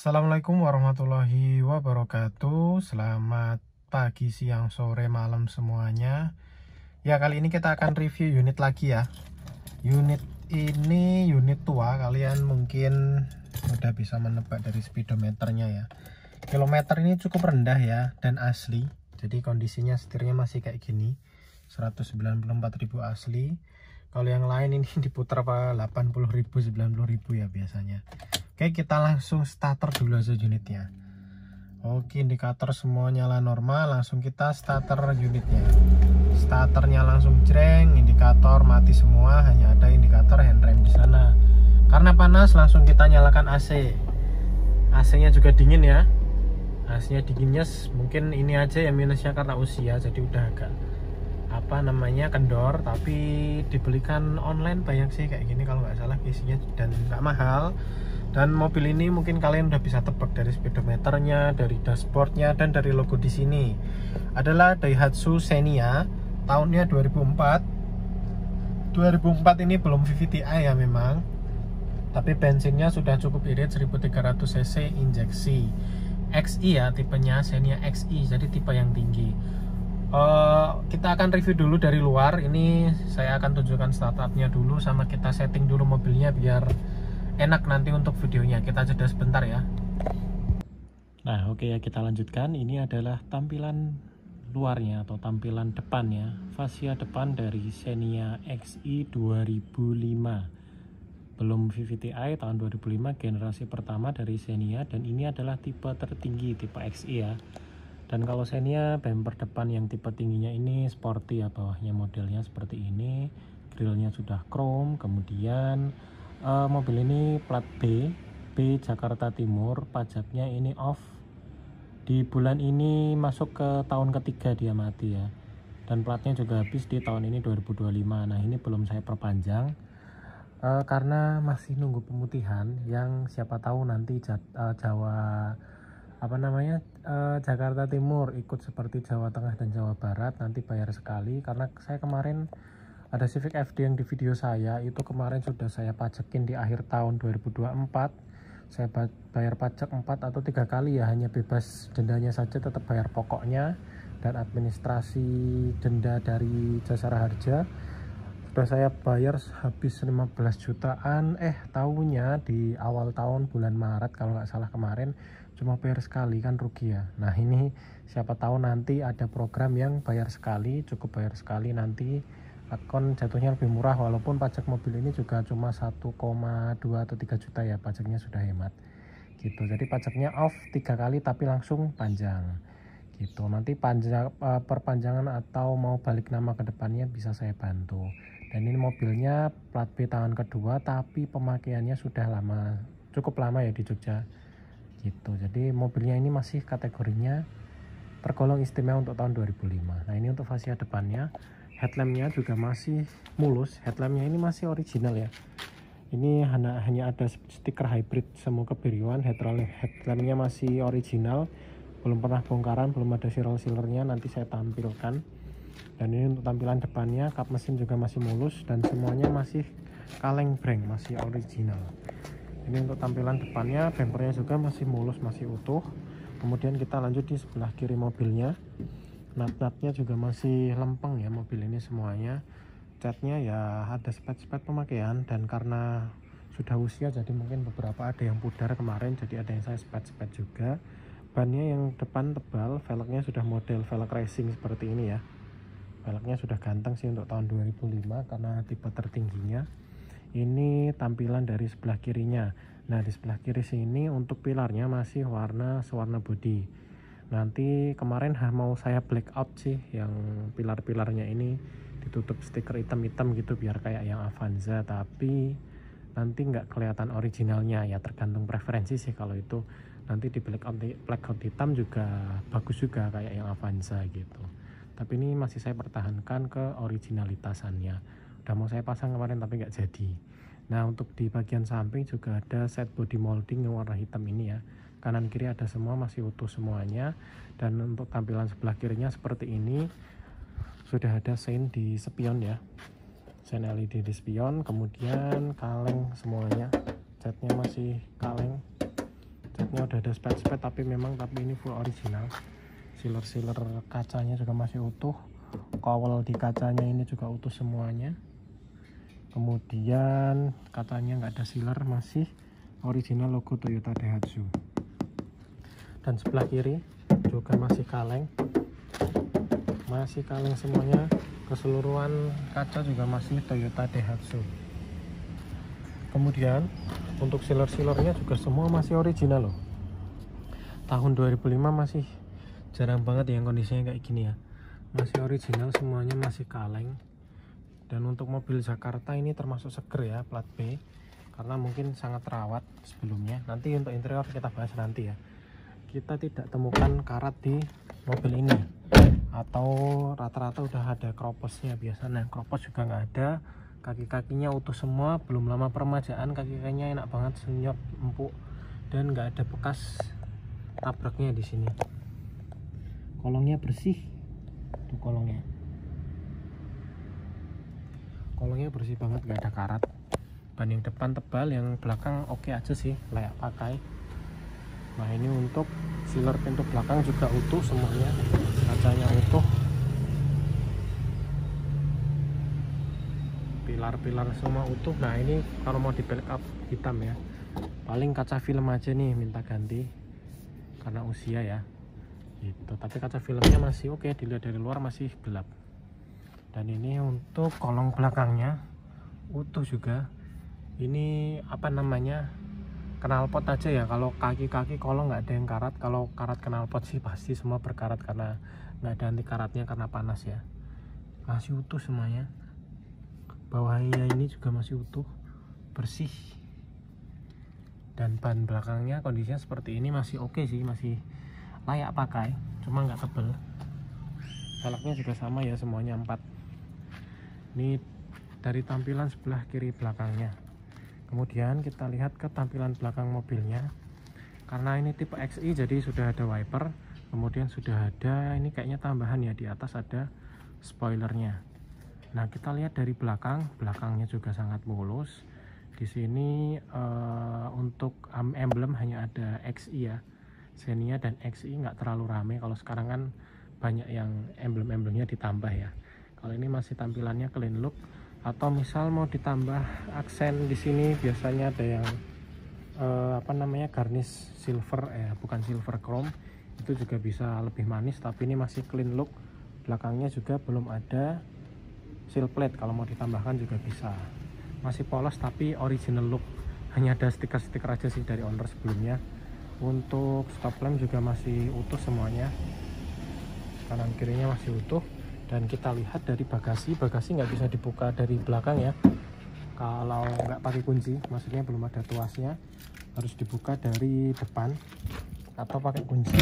Assalamualaikum warahmatullahi wabarakatuh. Selamat pagi, siang, sore, malam semuanya. Ya, kali ini kita akan review unit lagi ya. Unit ini unit tua, kalian mungkin udah bisa menebak dari speedometernya ya. Kilometer ini cukup rendah ya dan asli. Jadi kondisinya setirnya masih kayak gini. 194.000 asli. Kalau yang lain ini diputar 80.000, 90.000 ya biasanya. Oke, kita langsung starter dulu aja unitnya. Oke, indikator semua nyala normal, langsung kita starter unitnya. Starternya langsung jreng, indikator mati semua, hanya ada indikator handrem di sana. Karena panas, langsung kita nyalakan AC. AC-nya juga dingin ya. AC-nya dinginnya mungkin ini aja ya minusnya karena usia, jadi udah agak kendor, tapi dibelikan online banyak sih kayak gini kalau nggak salah isinya, dan nggak mahal. Dan mobil ini mungkin kalian udah bisa tebak dari speedometernya, dari dashboardnya, dan dari logo di sini. Adalah Daihatsu Xenia, tahunnya 2004. 2004 ini belum VVTi ya memang, tapi bensinnya sudah cukup irit, 1300 cc injeksi. XI ya tipenya, Xenia XI, jadi tipe yang tinggi. Kita akan review dulu dari luar. Ini saya akan tunjukkan startupnya dulu, sama kita setting dulu mobilnya biar enak nanti untuk videonya. Kita jeda sebentar ya. Nah, oke ya, kita lanjutkan. Ini adalah tampilan luarnya atau tampilan depannya, fascia depan dari Xenia XI 2005. Belum VVTi, tahun 2005, generasi pertama dari Xenia, dan ini adalah tipe tertinggi, tipe XI ya. Dan kalau Xenia, bumper depan yang tipe tingginya ini sporty ya, bawahnya modelnya seperti ini. Grillnya sudah chrome. Kemudian mobil ini plat B Jakarta Timur. Pajaknya ini off. Di bulan ini masuk ke tahun ketiga dia mati ya. Dan platnya juga habis di tahun ini 2025. Nah, ini belum saya perpanjang karena masih nunggu pemutihan, yang siapa tahu nanti Jakarta Timur ikut seperti Jawa Tengah dan Jawa Barat, nanti bayar sekali. Karena saya kemarin ada Civic FD yang di video saya itu kemarin sudah saya pajakin di akhir tahun 2024. Saya bayar pajak 4 atau 3 kali ya, hanya bebas dendanya saja, tetap bayar pokoknya, dan administrasi denda dari Jasara Harja sudah saya bayar habis 15 jutaan. Tahunya di awal tahun bulan Maret kalau nggak salah kemarin, cuma bayar sekali, kan rugi ya. Nah, ini siapa tahu nanti ada program yang bayar sekali, cukup bayar sekali, nanti akun jatuhnya lebih murah, walaupun pajak mobil ini juga cuma 1,2 atau 3 juta ya, pajaknya sudah hemat gitu. Jadi pajaknya off 3 kali tapi langsung panjang gitu. Nanti perpanjangan atau mau balik nama ke depannya bisa saya bantu. Dan ini mobilnya plat B tahun kedua, tapi pemakaiannya sudah lama, cukup lama ya di Jogja gitu. Jadi mobilnya ini masih kategorinya tergolong istimewa untuk tahun 2005. Nah, ini untuk fascia depannya. Headlampnya juga masih mulus. Headlampnya ini masih original ya. Ini hanya ada stiker hybrid semu kebiruan. Headlampnya masih original, belum pernah bongkaran, belum ada seal-sealernya, nanti saya tampilkan. Dan ini untuk tampilan depannya, kap mesin juga masih mulus, dan semuanya masih kaleng breng, masih original. Ini untuk tampilan depannya, bumpernya juga masih mulus, masih utuh. Kemudian kita lanjut di sebelah kiri mobilnya. Nat-natnya juga masih lempeng ya mobil ini semuanya. Catnya ya ada spek-spek pemakaian, dan karena sudah usia jadi mungkin beberapa ada yang pudar kemarin, jadi ada yang saya spek-spek juga. Bannya yang depan tebal, velgnya sudah model velg racing seperti ini ya. Velgnya sudah ganteng sih untuk tahun 2005 karena tipe tertingginya. Ini tampilan dari sebelah kirinya. Nah, di sebelah kiri sini untuk pilarnya masih sewarna body. Nanti kemarin mau saya black out sih, yang pilar-pilarnya ini ditutup stiker hitam-hitam gitu biar kayak yang Avanza, tapi nanti nggak kelihatan originalnya ya, tergantung preferensi sih. Kalau itu nanti di black out hitam juga bagus juga kayak yang Avanza gitu, tapi ini masih saya pertahankan ke originalitasannya. Udah mau saya pasang kemarin tapi nggak jadi. Nah, untuk di bagian samping juga ada set body molding yang warna hitam ini ya. Kanan kiri ada semua, masih utuh semuanya. Dan untuk tampilan sebelah kirinya seperti ini, sudah ada sein di spion ya, sein LED di spion. Kemudian kaleng semuanya, catnya masih kaleng, cat spatnya udah ada spet tapi ini full original. Sealer kacanya juga masih utuh, kowel di kacanya ini juga utuh semuanya. Kemudian kacanya nggak ada sealer, masih original logo Toyota Daihatsu. Dan sebelah kiri juga masih kaleng semuanya. Keseluruhan kaca juga masih Toyota Daihatsu. Kemudian untuk sealernya juga semua masih original loh. Tahun 2005 masih jarang banget yang kondisinya kayak gini ya. Masih original semuanya, masih kaleng. Dan untuk mobil Jakarta ini termasuk seger ya, plat B, karena mungkin sangat rawat sebelumnya. Nanti untuk interior kita bahas nanti ya. Kita tidak temukan karat di mobil ini, atau rata-rata udah ada kroposnya biasanya. Kropos juga nggak ada, kaki-kakinya utuh semua, belum lama peremajaan, kaki-kakinya enak banget, senyap, empuk, dan nggak ada bekas tabraknya di sini. Kolongnya bersih, tuh kolongnya bersih banget, nggak ada karat. Ban yang depan tebal, yang belakang oke aja sih, layak pakai. Nah ini untuk sealer pintu belakang juga utuh semuanya, kacanya utuh, pilar semua utuh. Nah ini kalau mau di backup hitam ya, paling kaca film aja nih minta ganti karena usia ya gitu. Tapi kaca filmnya masih oke, dilihat dari luar masih gelap. Dan ini untuk kolong belakangnya utuh juga. Ini apa namanya, knalpot aja ya. Kalau kaki-kaki kolong nggak ada yang karat. Kalau karat knalpot sih pasti semua berkarat, karena nggak ada anti karatnya karena panas ya. Masih utuh semuanya. Bawahnya ini juga masih utuh, bersih. Dan ban belakangnya kondisinya seperti ini masih oke sih, masih layak pakai, cuma nggak tebel. Velgnya juga sama ya, semuanya 4. Ini dari tampilan sebelah kiri belakangnya. Kemudian kita lihat ke tampilan belakang mobilnya. Karena ini tipe XI jadi sudah ada wiper, kemudian sudah ada ini kayaknya tambahan ya, di atas ada spoilernya. Nah kita lihat dari belakangnya juga sangat mulus. Di sini untuk emblem hanya ada XI ya, Xenia dan XI, nggak terlalu rame. Kalau sekarang kan banyak yang emblem-emblemnya ditambah ya. Kalau ini masih tampilannya clean look. Atau misal mau ditambah aksen di sini biasanya ada yang apa namanya, garnish silver bukan silver chrome, itu juga bisa lebih manis. Tapi ini masih clean look. Belakangnya juga belum ada seal plate, kalau mau ditambahkan juga bisa. Masih polos tapi original look, hanya ada stiker-stiker aja sih dari owner sebelumnya. Untuk stop lamp juga masih utuh semuanya, kanan kirinya masih utuh. Dan kita lihat dari bagasi nggak bisa dibuka dari belakang ya, kalau nggak pakai kunci, maksudnya belum ada tuasnya, harus dibuka dari depan atau pakai kunci.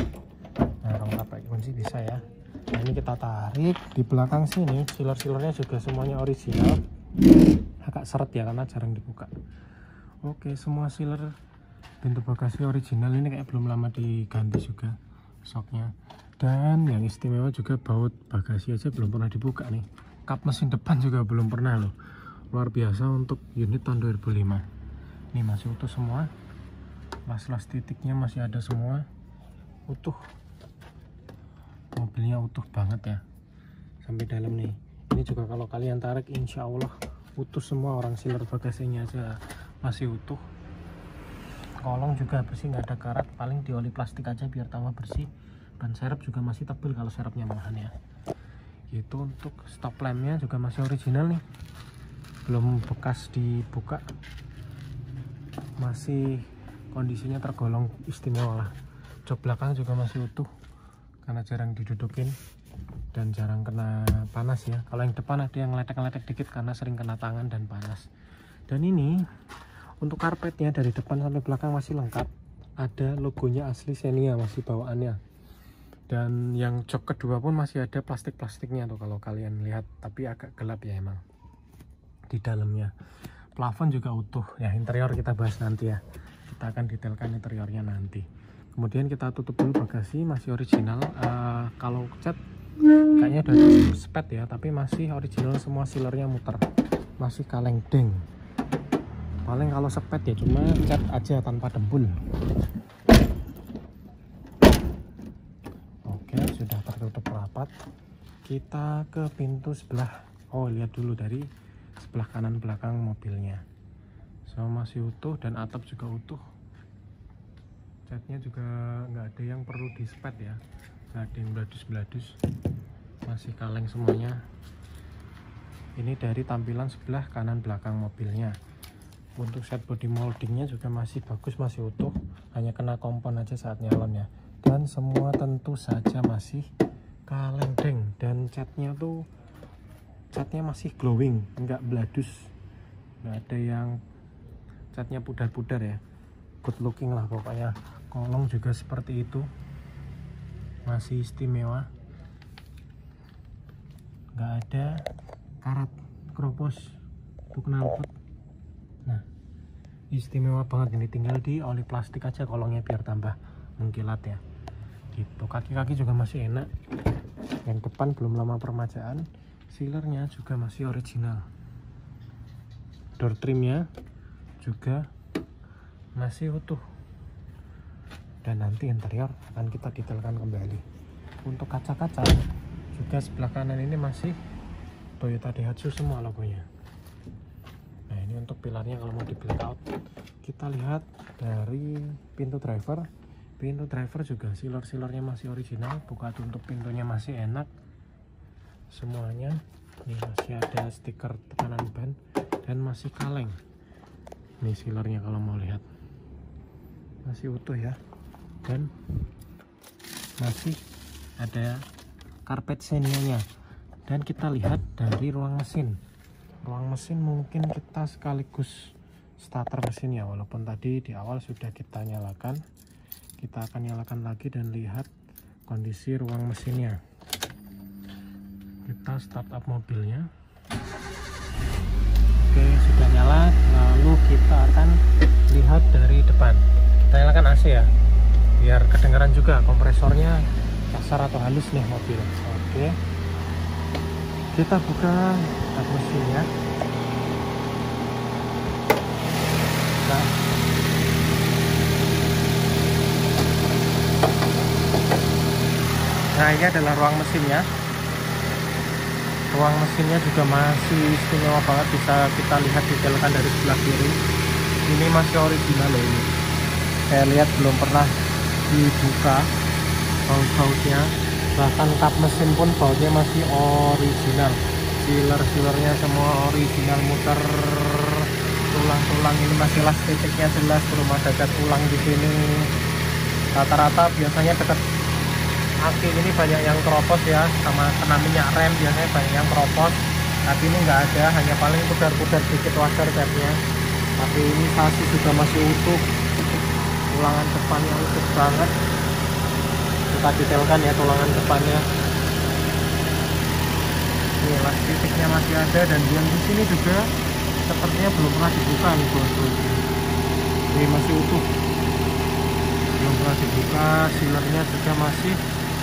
Nah kalau nggak pakai kunci bisa ya. Nah ini kita tarik di belakang sini, sealernya juga semuanya original, agak seret ya karena jarang dibuka. Oke, semua sealer pintu bagasi original, ini kayak belum lama diganti juga shocknya. Dan yang istimewa juga baut bagasi aja belum pernah dibuka nih. Kap mesin depan juga belum pernah loh. Luar biasa untuk unit tahun 2005. Ini masih utuh semua, las-las titiknya masih ada semua, utuh. Mobilnya utuh banget ya, sampai dalam nih. Ini juga kalau kalian tarik insya Allah utuh semua, orang sealer bagasinya aja masih utuh. Kolong juga bersih, nggak ada karat, paling dioli plastik aja biar tambah bersih. Ban serep juga masih tebal kalau serepnya malahan ya. Itu untuk stop lampnya juga masih original nih, belum bekas dibuka, masih kondisinya tergolong istimewa lah. Jok belakang juga masih utuh karena jarang didudukin dan jarang kena panas ya. Kalau yang depan ada yang ngeletek-ngeletek dikit karena sering kena tangan dan panas. Dan ini untuk karpetnya dari depan sampai belakang masih lengkap, ada logonya asli Xenia masih bawaannya. Dan yang jok kedua pun masih ada plastik-plastiknya tuh kalau kalian lihat, tapi agak gelap ya emang di dalamnya. Plafon juga utuh ya. Interior kita bahas nanti ya, kita akan detailkan interiornya nanti. Kemudian kita tutup dulu bagasi, masih original. Kalau cat kayaknya udah spet ya, tapi masih original semua, sealernya muter, masih kaleng deng. Paling kalau sepet ya cuma cat aja tanpa dempul. tertutup rapat. Kita ke pintu sebelah, lihat dulu dari sebelah kanan belakang mobilnya. So masih utuh dan atap juga utuh. Catnya juga nggak ada yang perlu di spet ya, nggak ada yang beladus-beladus, masih kaleng semuanya. Ini dari tampilan sebelah kanan belakang mobilnya. Untuk set body moldingnya juga masih bagus, masih utuh, hanya kena kompon aja saat nyalon ya. Dan semua tentu saja masih kaleng deng, dan catnya masih glowing, nggak beladus, nggak ada yang catnya pudar-pudar ya. Good looking lah pokoknya. Kolong juga seperti itu, masih istimewa, nggak ada karat kropos untuk knalpot. Nah, istimewa banget ini, tinggal di oli plastik aja kolongnya biar tambah mengkilat ya gitu. Kaki-kaki juga masih enak, yang depan belum lama permajaan, sealernya juga masih original, door trimnya juga masih utuh, dan nanti interior akan kita detailkan kembali. Untuk kaca-kaca juga sebelah kanan ini masih Toyota Daihatsu semua logonya. Nah, ini untuk pilarnya kalau mau di blackout. Kita lihat dari pintu driver. Pintu driver juga sealer-sealernya masih original, buka tutup pintunya masih enak semuanya. Ini masih ada stiker tekanan ban dan masih kaleng. Ini sealernya kalau mau lihat masih utuh ya, dan masih ada karpet senianya. Dan kita lihat dari ruang mesin mungkin kita sekaligus starter mesinnya, walaupun tadi di awal sudah kita nyalakan. Kita akan nyalakan lagi dan lihat kondisi ruang mesinnya. Kita start up mobilnya. Oke, sudah nyala. Lalu kita akan lihat dari depan. Kita nyalakan AC ya, biar kedengaran juga kompresornya kasar atau halus nih mobil. Oke, kita buka start mesinnya. Nah, ini adalah ruang mesinnya. Ruang mesinnya juga masih istimewa banget, bisa kita lihat detailkan dari sebelah kiri. Ini masih original loh ini. Saya lihat belum pernah dibuka baut-bautnya. Bahkan kap mesin pun bautnya masih original. Sealer-sealernya semua original, muter. Tulang-tulang ini masih las titiknya jelas, belum ada cat tulang di sini. Rata-rata biasanya dekat aki ini banyak yang keropos ya, sama kena minyak rem biasanya banyak yang keropos. Tapi ini nggak ada, hanya paling pudar-pudar sedikit wajar catnya. Tapi ini sasis juga masih utuh, tulangan depannya utuh banget. Kita detailkan ya tulangan depannya. Ini las titiknya masih ada, dan yang di sini juga sepertinya belum pernah dibuka nih bosku. Ini masih utuh, belum pernah dibuka. Sealernya juga masih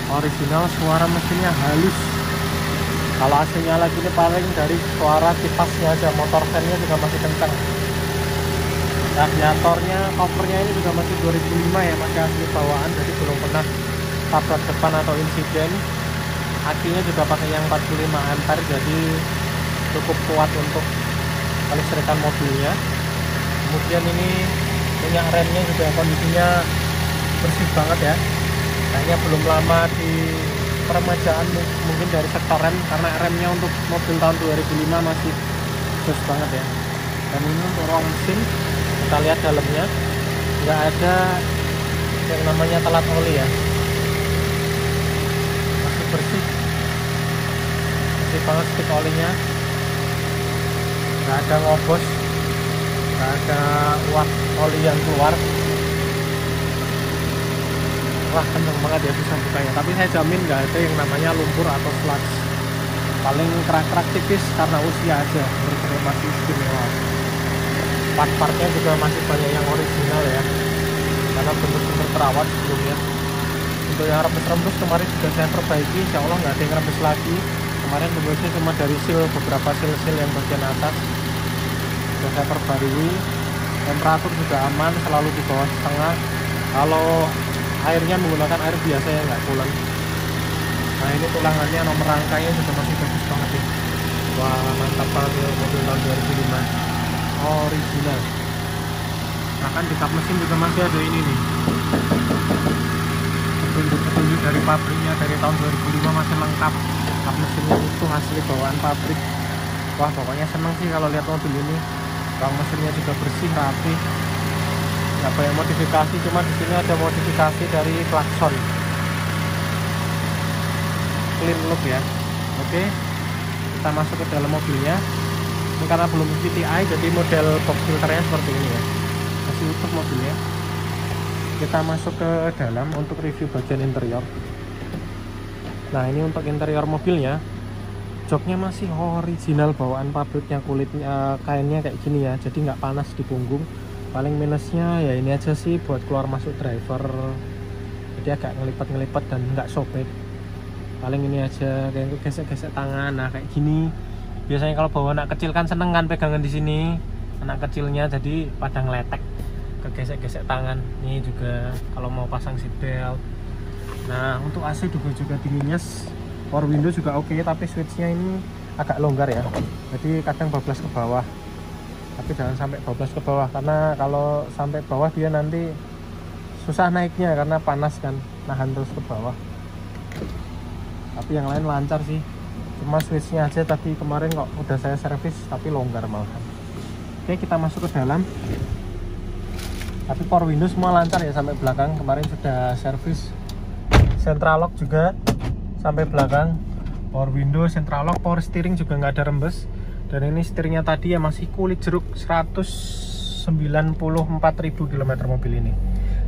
original, suara mesinnya halus. Kalau AC-nya lagi ini paling dari suara kipasnya aja, motor fan-nya juga masih kencang. Radiatornya, covernya ini juga masih 2005 ya, masih asli bawaan, jadi belum pernah tabrak depan atau insiden. Akinya juga pakai yang 45 ampere, jadi cukup kuat untuk kelistrikan mobilnya. Kemudian ini minyak remnya juga kondisinya bersih banget ya. Kayaknya belum lama di peremajaan mungkin dari sektor rem, karena remnya untuk mobil tahun 2005 masih bagus banget ya. Dan ini untuk ruang mesin, kita lihat dalamnya nggak ada yang namanya telat oli ya, masih bersih, masih banget stick olinya, nggak ada ngobos, nggak ada uap oli yang keluar. Wah, kenceng banget ya, bisa bukanya. Tapi saya jamin nggak ada yang namanya lumpur atau sludge. Paling kerak-kerak tipis karena usia aja, menurut saya masih istimewa. Part-partnya juga masih banyak yang original ya, karena benar-benar terawat sebelumnya. Untuk yang rembes-rembes kemarin juga saya perbaiki, insya Allah nggak ada yang rembes lagi. Kemarin rembesnya cuma dari seal, beberapa seal-seal yang bagian atas sudah saya perbarui. Temperatur juga aman, selalu di bawah setengah. Kalau airnya menggunakan air biasa ya, nggak coolant. Nah ini tulangannya, nomor rangkanya juga masih bagus banget nih. Wah mantap banget ya, mobil tahun 2005 original. Bahkan di kap mesin juga masih ada ini nih, petunjuk dari pabriknya, dari tahun 2005 masih lengkap. Kap mesinnya utuh, asli bawaan pabrik. Wah pokoknya seneng sih kalau lihat mobil ini. Bang mesinnya juga bersih, rapi, nggak banyak modifikasi. Cuma di sini ada modifikasi dari klakson, clean look ya. Oke, kita masuk ke dalam mobilnya. Ini karena belum VTI, jadi model box filternya seperti ini ya, masih utuh mobilnya. Kita masuk ke dalam untuk review bagian interior. Nah ini untuk interior mobilnya, joknya masih original bawaan pabriknya, kulitnya kainnya kayak gini ya, jadi nggak panas di punggung. Paling minusnya ya ini aja sih, buat keluar masuk driver jadi agak ngelipet dan nggak sobek. Paling ini aja, kayak gesek-gesek tangan. Nah kayak gini biasanya kalau bawa anak kecil kan seneng kan pegangan di sini, anak kecilnya jadi pada ngeletek, kegesek-gesek tangan. Ini juga kalau mau pasang seat belt. Nah untuk AC juga dinginnya, power window juga oke, tapi switchnya ini agak longgar ya, jadi kadang bablas ke bawah. Tapi jangan sampai bablas ke bawah, karena kalau sampai bawah dia nanti susah naiknya karena panas kan, nahan terus ke bawah. Tapi yang lain lancar sih, cuma switchnya aja tadi kemarin kok udah saya servis tapi longgar malahan. Oke kita masuk ke dalam. Tapi power window semua lancar ya sampai belakang, kemarin sudah servis. Central lock juga sampai belakang, power window, central lock, power steering juga nggak ada rembes. Dan ini setirnya tadi ya masih kulit jeruk, 194.000 km mobil ini.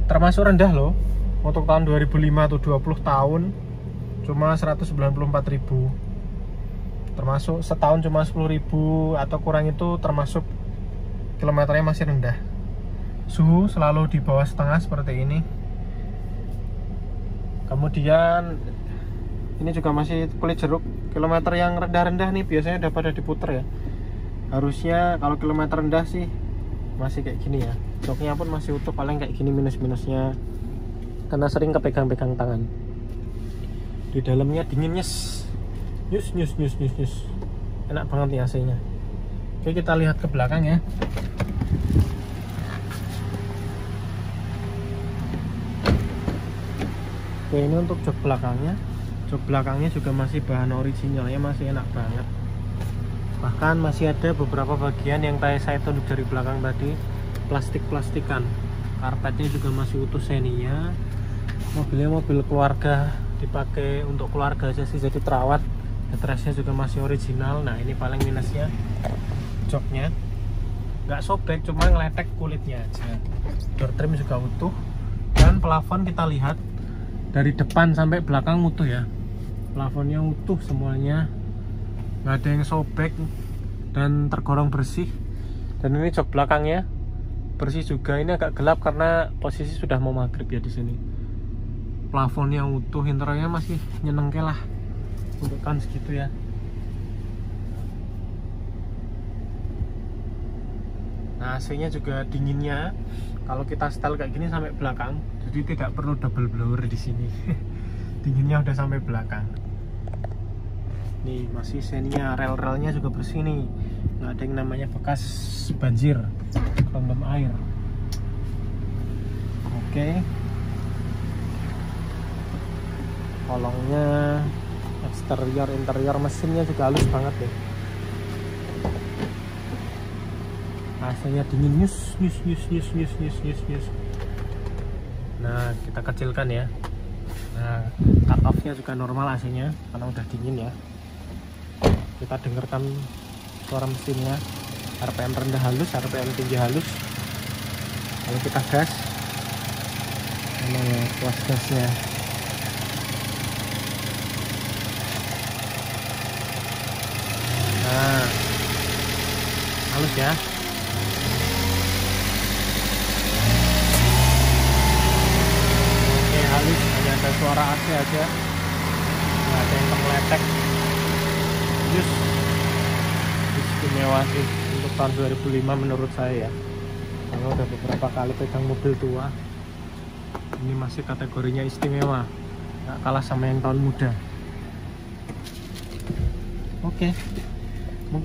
Termasuk rendah loh, untuk tahun 2005 tuh 20 tahun cuma 194.000. Termasuk setahun cuma 10.000 atau kurang, itu termasuk kilometernya masih rendah. Suhu selalu di bawah setengah seperti ini. Kemudian ini juga masih kulit jeruk. Kilometer yang rendah-rendah nih biasanya udah pada diputer ya. Harusnya kalau kilometer rendah sih masih kayak gini ya. Joknya pun masih utuh, paling kayak gini minus-minusnya karena sering kepegang-pegang tangan. Di dalamnya dingin, nyes. Enak banget nih AC-nya. Oke kita lihat ke belakang ya. Oke ini untuk jok belakangnya. Jok belakangnya juga masih bahan original ya, masih enak banget. Bahkan masih ada beberapa bagian yang saya tunjuk dari belakang tadi, plastik-plastikan. Karpetnya juga masih utuh Xenia. Mobilnya mobil keluarga, dipakai untuk keluarga aja sih, jadi terawat. Headrestnya juga masih original. Nah ini paling minusnya joknya nggak sobek, cuma ngeletek kulitnya aja. Door trim juga utuh. Dan plafon kita lihat dari depan sampai belakang utuh ya, plafonnya utuh semuanya, nggak ada yang sobek dan tergolong bersih. Dan ini jok belakangnya bersih juga. Ini agak gelap karena posisi sudah mau maghrib ya di sini. Plafonnya utuh, interiornya masih nyenengke lah untuk tahun segitu ya. Nah AC-nya juga dinginnya. Kalau kita setel kayak gini sampai belakang, jadi tidak perlu double blower di sini. Dinginnya udah sampai belakang. Nih masih Xenia, rel-relnya juga bersih nih, nggak ada yang namanya bekas banjir, rendam air. Oke. Kolongnya, eksterior, interior, mesinnya juga halus banget deh. AC-nya dingin, nyus. Nah kita kecilkan ya. Nah cut off-nya juga normal AC-nya karena udah dingin ya. Kita dengarkan suara mesinnya, RPM rendah halus, RPM tinggi halus. Kalau kita gas, mana ya puas gasnya. Nah halus ya. Halus, hanya ada suara AC aja, nggak ada yang terletek. Just istimewa sih untuk tahun 2005 menurut saya ya. Kalau udah beberapa kali pegang mobil tua, ini masih kategorinya istimewa, nggak kalah sama yang tahun muda. Oke.